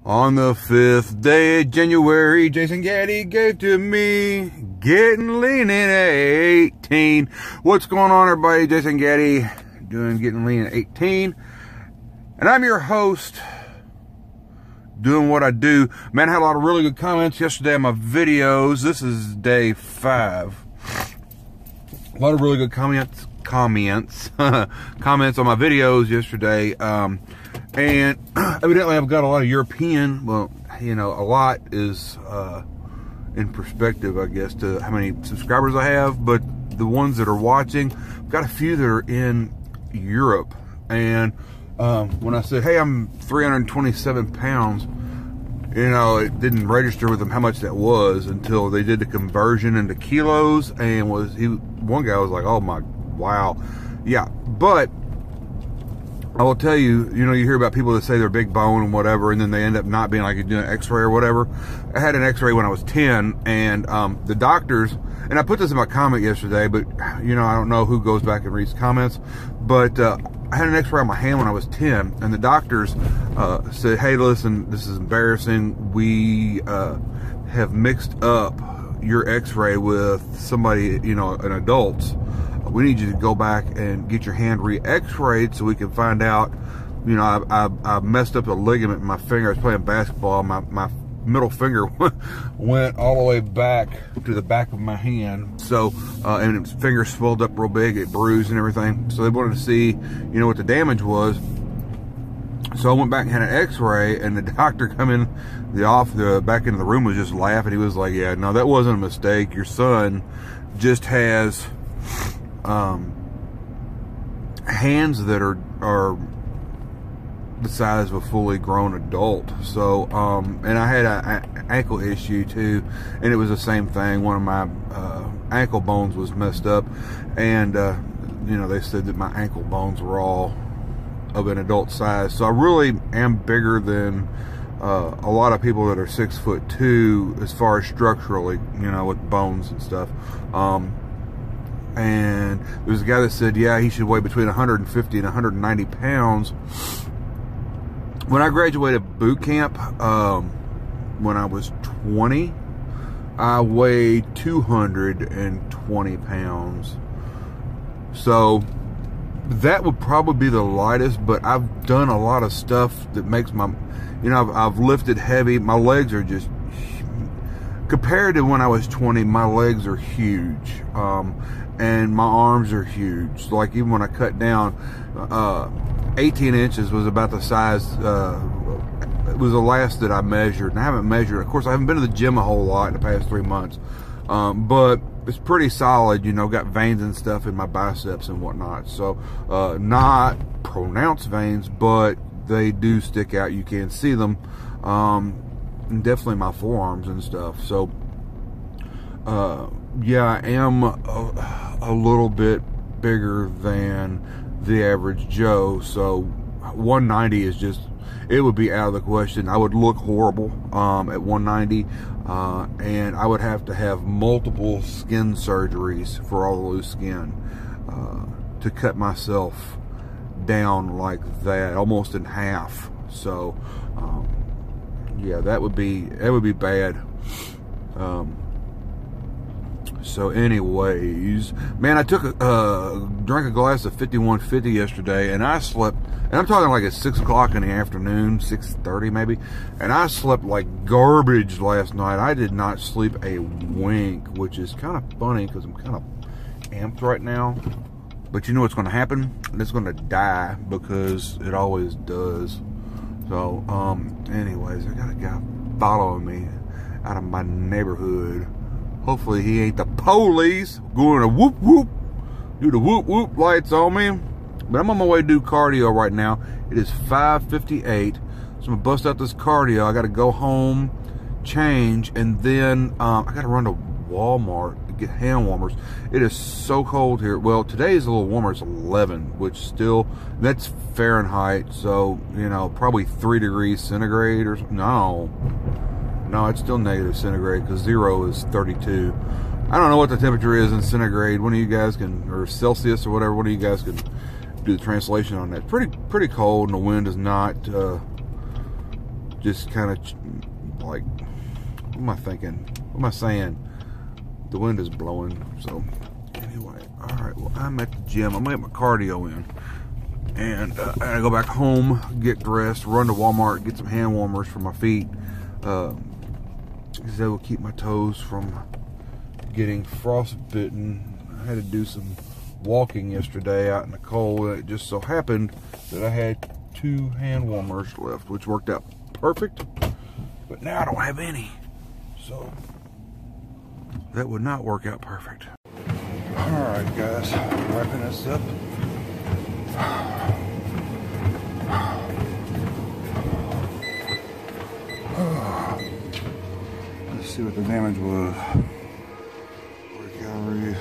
On the 5th day of January, Jason Gaddy gave to me Gettin Lean In at 18. What's going on, everybody? Jason Gaddy doing Gettin Lean at 18. And I'm your host, doing what I do. Man, I had a lot of really good comments yesterday on my videos. This is day 5. A lot of really good comments on my videos yesterday. And evidently I've got a lot of European, well, you know, a lot is in perspective, I guess, to how many subscribers I have, but the ones that are watching, I've got a few that are in Europe. And when I said, hey, I'm 327 pounds, you know, it didn't register with them how much that was until they did the conversion into kilos, and one guy was like, oh my, wow. Yeah, but I will tell you, you know, you hear about people that say they're big bone and whatever, and then they end up not being, like, doing an x-ray or whatever. I had an x-ray when I was 10, and the doctors, and I put this in my comment yesterday, but, you know, I don't know who goes back and reads comments, but I had an x-ray on my hand when I was 10, and the doctors said, hey, listen, this is embarrassing. We have mixed up your x-ray with somebody, you know, an adult's. We need you to go back and get your hand re-x-rayed so we can find out, you know, I messed up a ligament in my finger. I was playing basketball. My middle finger went all the way back to the back of my hand. So, and its finger swelled up real big. It bruised and everything. So they wanted to see, you know, what the damage was. So I went back and had an x-ray, and the doctor come in back into the room, was just laughing. He was like, yeah, no, that wasn't a mistake. Your son just has hands that are the size of a fully grown adult. So and I had an ankle issue too, and it was the same thing. One of my ankle bones was messed up, and you know, they said that my ankle bones were all of an adult size. So I really am bigger than a lot of people that are 6'2" as far as structurally, you know, with bones and stuff. And there was a guy that said, yeah, he should weigh between 150 and 190 pounds. When I graduated boot camp, when I was 20, I weighed 220 pounds. So that would probably be the lightest, but I've done a lot of stuff that makes my, you know, I've lifted heavy. My legs are just, compared to when I was 20, my legs are huge. And my arms are huge. Like, even when I cut down, 18 inches was about the size, it was the last that I measured. And I haven't measured, of course, I haven't been to the gym a whole lot in the past 3 months. But it's pretty solid, you know, got veins and stuff in my biceps and whatnot. So, not pronounced veins, but they do stick out. You can see them. And definitely my forearms and stuff. So, yeah, I am a little bit bigger than the average Joe. So 190 is just, it would be out of the question. I would look horrible at 190, and I would have to have multiple skin surgeries for all the loose skin to cut myself down like that, almost in half. So yeah, that would be bad. So anyways, man, I drank a glass of 5150 yesterday, and I slept, and I'm talking like at 6 o'clock in the afternoon, 6:30 maybe, and I slept like garbage last night. I did not sleep a wink, which is kind of funny because I'm kind of amped right now. But you know what's going to happen? It's going to die, because it always does. So, anyways, I got a guy following me out of my neighborhood. Hopefully he ain't the police going to whoop whoop, do the whoop whoop lights on me. But I'm on my way to do cardio right now. It is 5:58, so I'm gonna bust out this cardio. I gotta go home, change, and then I gotta run to Walmart to get hand warmers. It is so cold here. Well, today is a little warmer. It's 11, which still, that's Fahrenheit, so, you know, probably 3 degrees centigrade or something. No, it's still negative centigrade, because 0 is 32. I don't know what the temperature is in centigrade. One of you guys can, or Celsius or whatever, one of you guys can do the translation on that. Pretty cold, and the wind is not just kind of like, what am I thinking? What am I saying? The wind is blowing. So anyway, all right. Well, I'm at the gym. I'm gonna get my cardio in, and I go back home, get dressed, run to Walmart, get some hand warmers for my feet. Because that will keep my toes from getting frostbitten. I had to do some walking yesterday out in the cold, and it just so happened that I had 2 hand warmers left, which worked out perfect. But now I don't have any, so that would not work out perfect. All right, guys, wrapping this up. Let's see what the damage was. Calories.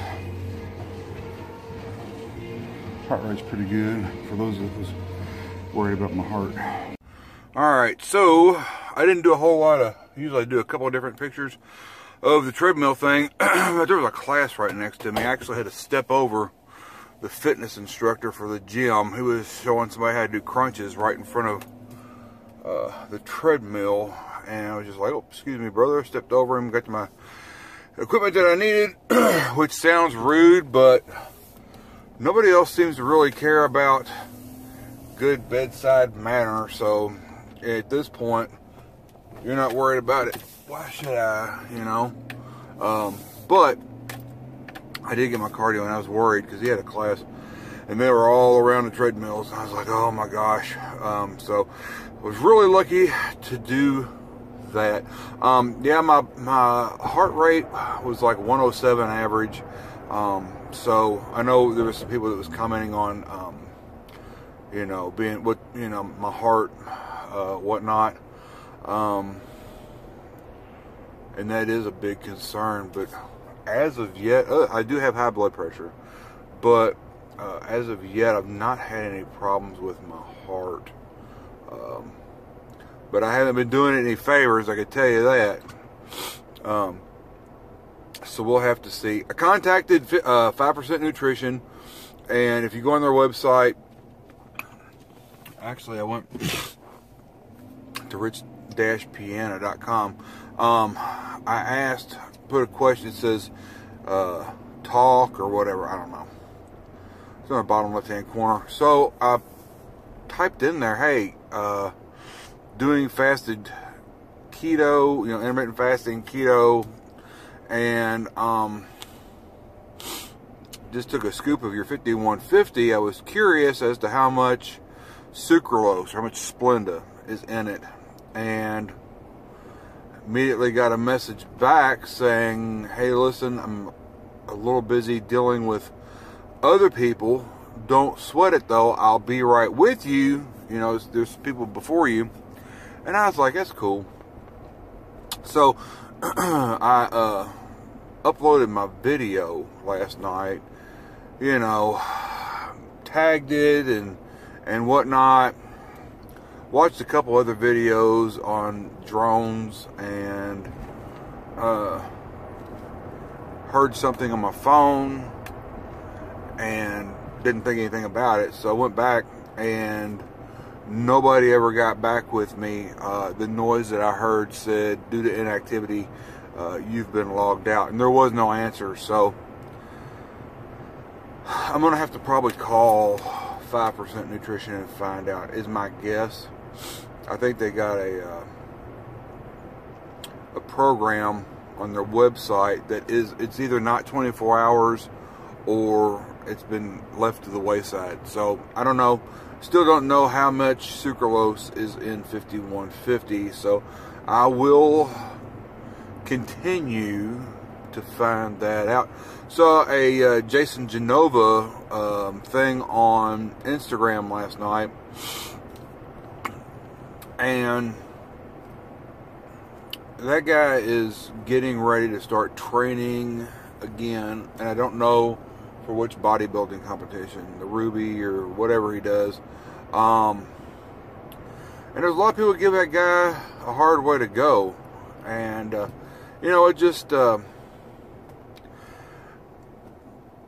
Heart rate's pretty good for those that was worried about my heart. All right, so I didn't do a whole lot of, usually I do a couple of different pictures of the treadmill thing, but there was a class right next to me. I actually had to step over the fitness instructor for the gym who was showing somebody how to do crunches right in front of the treadmill, and I was just like, oh, excuse me, brother. Stepped over him, got to my equipment that I needed, which sounds rude, but nobody else seems to really care about good bedside manner, so at this point, you're not worried about it. Why should I, you know? But I did get my cardio, and I was worried because he had a class, and they were all around the treadmills. I was like, oh my gosh. So I was really lucky to do that. Yeah, my heart rate was like 107 average. So I know there was some people that was commenting on, you know, being what, you know, my heart, whatnot. And that is a big concern, but as of yet, I do have high blood pressure, but as of yet, I've not had any problems with my heart. But I haven't been doing it any favors, I can tell you that. So we'll have to see. I contacted 5% Nutrition, and if you go on their website, actually I went to rich-piana.com. I asked, put a question that says talk or whatever, I don't know. It's on the bottom left hand corner. So I typed in there, hey, doing fasted keto, you know, intermittent fasting, keto, and just took a scoop of your 5150. I was curious as to how much sucralose, how much Splenda is in it, and immediately got a message back saying, hey, listen, I'm a little busy dealing with other people. Don't sweat it though, I'll be right with you. You know, there's people before you. And I was like, that's cool. So I uploaded my video last night, you know, tagged it and whatnot. Watched a couple other videos on drones, and heard something on my phone and didn't think anything about it. So I went back, and nobody ever got back with me. The noise that I heard said, due to inactivity, you've been logged out, and there was no answer. So I'm gonna have to probably call 5% Nutrition and find out, is my guess. I think they got a program on their website that it's either not 24 hours or it's been left to the wayside. So I don't know. Still don't know how much sucralose is in 5150. So I will continue to find that out. Saw a Jason Genova thing on Instagram last night, and that guy is getting ready to start training again, and I don't know for which bodybuilding competition, the Ruby or whatever he does. And there's a lot of people that give that guy a hard way to go, and you know, it just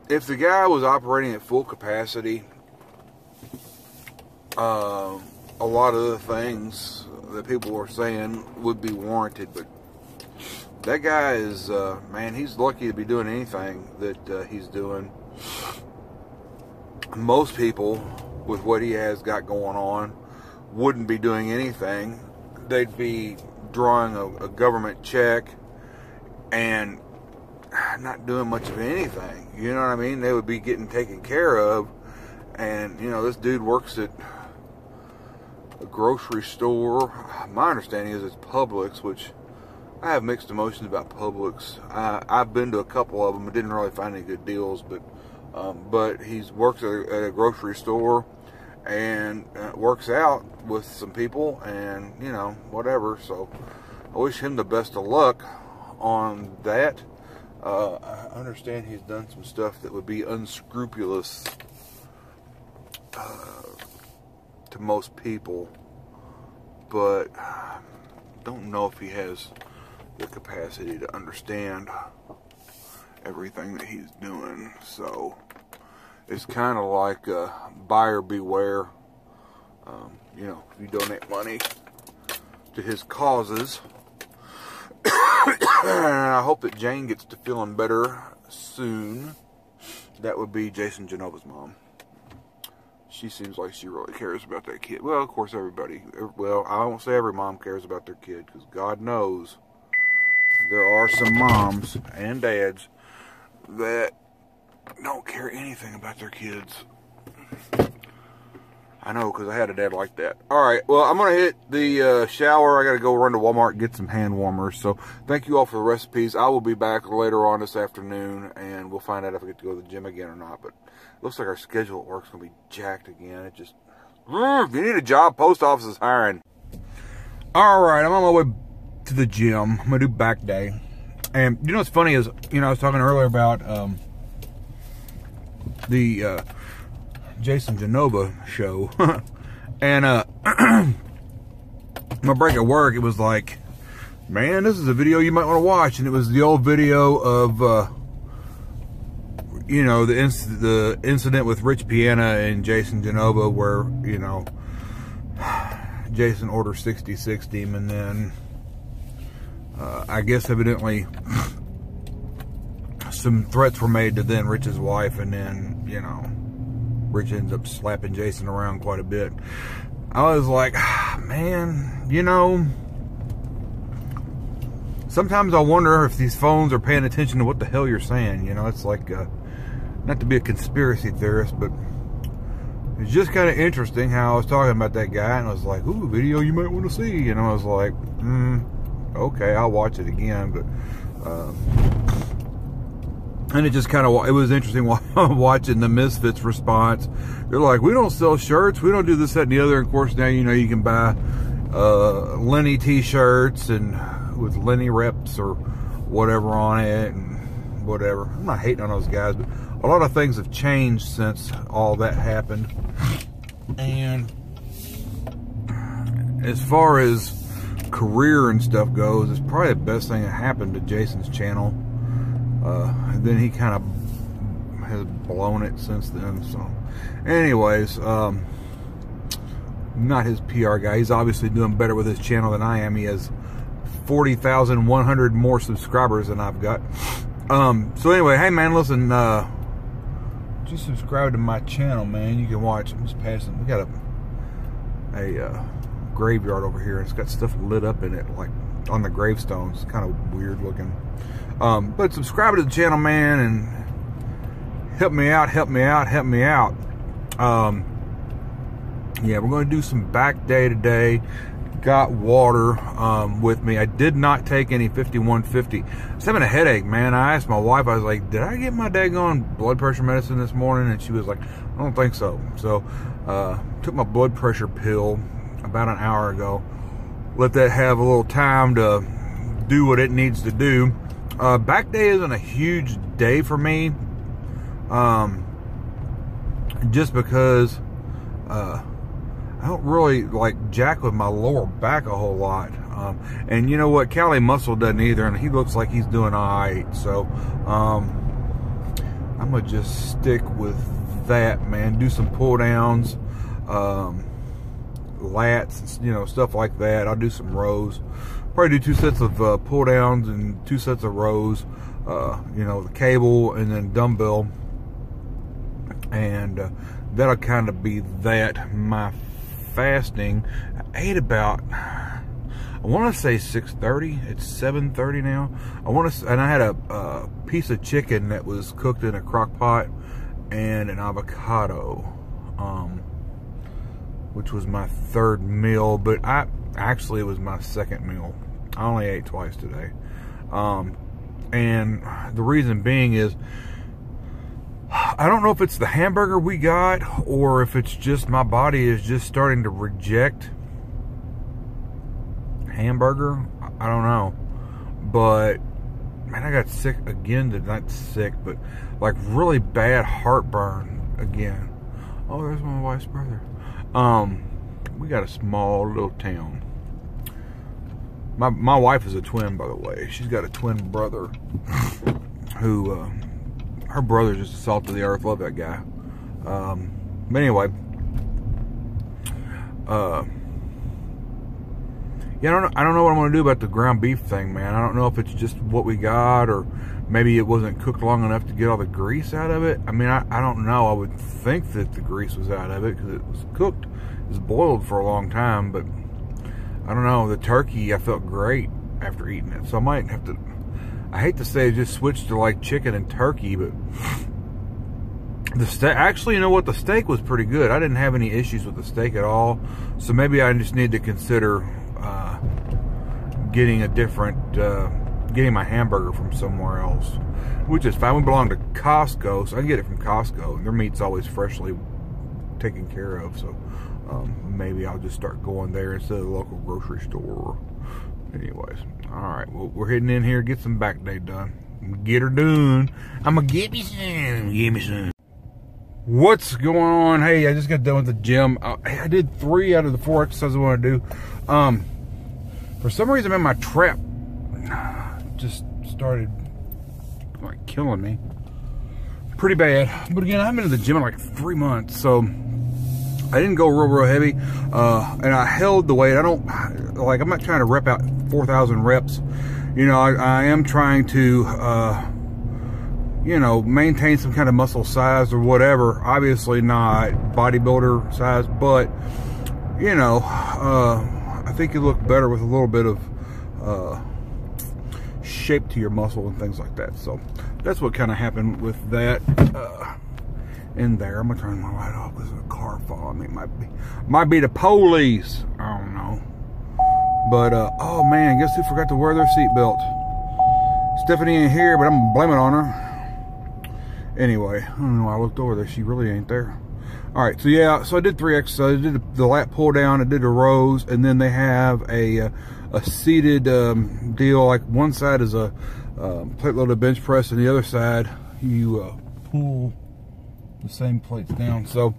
if the guy was operating at full capacity, a lot of the things that people were saying would be warranted, but that guy is, man, he's lucky to be doing anything that he's doing. Most people, with what he has got going on, wouldn't be doing anything. They'd be drawing a government check and not doing much of anything. You know what I mean? They would be getting taken care of. And, you know, this dude works at a grocery store. My understanding is it's Publix, which I have mixed emotions about Publix. I've been to a couple of them. I didn't really find any good deals, but he works at a grocery store and works out with some people, and, you know, whatever. So I wish him the best of luck on that. I understand he's done some stuff that would be unscrupulous to most people, but don't know if he has the capacity to understand everything that he's doing. So it's kind of like buyer beware. You know, if you donate money to his causes. And I hope that Jane gets to feeling better soon. That would be Jason Genova's mom. She seems like she really cares about that kid. Well, of course, everybody. Well, I won't say every mom cares about their kid, because God knows there are some moms and dads that don't care anything about their kids. I know, because I had a dad like that. Alright, well, I'm going to hit the shower. I got to go run to Walmart and get some hand warmers. So, thank you all for the recipes. I will be back later on this afternoon, and we'll find out if I get to go to the gym again or not. But it looks like our schedule at work's going to be jacked again. It just, if you need a job, post office is hiring. Alright, I'm on my way to the gym. I'm going to do back day. And, you know what's funny is, you know, I was talking earlier about the Jason Genova show. And my break at work, it was like, man, this is a video you might want to watch. And it was the old video of you know, the incident with Rich Piana and Jason Genova, where, you know, Jason orders 60-60 him, and then I guess evidently some threats were made to then Rich's wife, and then, you know, Rich ends up slapping Jason around quite a bit. I was like, man, you know, sometimes I wonder if these phones are paying attention to what the hell you're saying. You know, it's like, not to be a conspiracy theorist, but it's just kind of interesting how I was talking about that guy, and I was like, ooh, video you might want to see. And I was like, okay, I'll watch it again. But and it just kind of, it was interesting watching the Misfits response. They're like, we don't sell shirts, we don't do this, that, and the other. And of course, now, you know, you can buy Lenny t-shirts and with Lenny reps or whatever on it and whatever. I'm not hating on those guys, but a lot of things have changed since all that happened. And as far as career and stuff goes, it's probably the best thing that happened to Jason's channel. And then he kind of has blown it since then. So anyways, not his PR guy. He's obviously doing better with his channel than I am. He has 40,100 more subscribers than I've got. So anyway, hey man, listen, just subscribe to my channel, man. You can watch. I'm just passing. We got a graveyard over here, and it's got stuff lit up in it, like on the gravestones. It's kind of weird looking. But subscribe to the channel, man, and help me out, help me out, help me out. Yeah, we're going to do some back day today. Got water with me. I did not take any 5150. I was having a headache, man. I asked my wife, I was like, did I get my daggone blood pressure medicine this morning? And she was like, I don't think so. So took my blood pressure pill about an hour ago. Let that have a little time to do what it needs to do. Back day isn't a huge day for me, just because I don't really like jack with my lower back a whole lot. And you know what, Cali Muscle doesn't either, and he looks like he's doing alright. So I'm gonna just stick with that, man. Do some pull downs, lats, you know, stuff like that. I'll do some rows. Probably do 2 sets of pull downs and 2 sets of rows. You know, the cable and then dumbbell, and that'll kind of be that. My fasting, I ate about, I want to say 6:30. It's 7:30 now. And I had a piece of chicken that was cooked in a crock pot and an avocado, which was my 3rd meal, but actually it was my 2nd meal. I only ate twice today. And the reason being is, I don't know if it's the hamburger we got or if it's just my body is just starting to reject hamburger. I don't know. But, man, I got sick again. Not sick, but like really bad heartburn again. Oh, there's my wife's brother. We got a small little town. My wife is a twin, by the way. She's got a twin brother who, her brother's just the salt of the earth. Love that guy. But anyway, yeah, I don't know what I'm gonna do about the ground beef thing, man. I don't know if it's just what we got, or maybe it wasn't cooked long enough to get all the grease out of it. I mean, I don't know. I would think that the grease was out of it because it was cooked, it was boiled for a long time, but I don't know. The turkey, I felt great after eating it, so I might have to. I hate to say just switch to like chicken and turkey, but the steak, actually, you know what? The steak was pretty good. I didn't have any issues with the steak at all, so maybe I just need to consider getting a different, getting my hamburger from somewhere else, which is fine. We belong to Costco, so I can get it from Costco. Their meat's always freshly taken care of, so maybe I'll just start going there instead of the local grocery store. Anyways, all right, well, we're heading in here to get some back day done. Get her done. I'm gonna get me some. Give me some. What's going on? Hey, I just got done with the gym. I did 3 out of the 4 exercises I want to do. For some reason, man, my trap just started like killing me pretty bad. But again, I haven't been to the gym in like 3 months, so I didn't go real heavy, and I held the weight. I don't like. I'm not trying to rep out 4,000 reps. You know, I am trying to, you know, maintain some kind of muscle size or whatever. Obviously not bodybuilder size, but you know, I think you look better with a little bit of shape to your muscle and things like that. So that's what kind of happened with that. In there, I'm gonna turn my light off. There's a car following me. Might be the police. I don't know. But oh man, guess who forgot to wear their seatbelt? Stephanie ain't here, but I'm blaming on her. Anyway, I don't know. I looked over there. She really ain't there. All right, so yeah, so I did 3 exercises. I did the lat pull down. I did the rows, and then they have a seated deal. Like one side is a plate loaded bench press, and the other side you pull the same plates down. So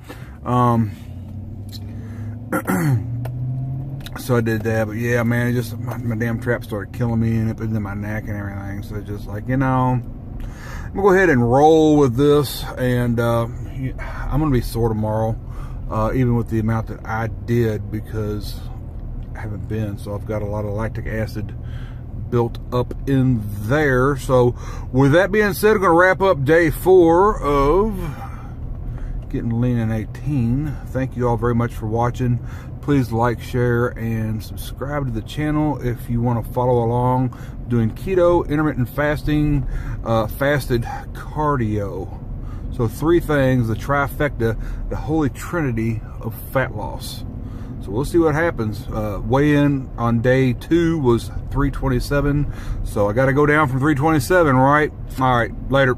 so I did that. But yeah, man, it just my damn trap started killing me, and it was in my neck and everything. So just like, you know, I'm gonna go ahead and roll with this, and I'm gonna be sore tomorrow, even with the amount that I did, because I haven't been, so I've got a lot of lactic acid built up in there. So with that being said, I'm gonna wrap up day 4 of Gettin Lean In 18. Thank you all very much for watching. Please like, share, and subscribe to the channel if you want to follow along. Doing keto, intermittent fasting, fasted cardio. So 3 things, the trifecta, the holy trinity of fat loss. So we'll see what happens. Weigh-in on day 2 was 327. So I got to go down from 327, right? All right, later.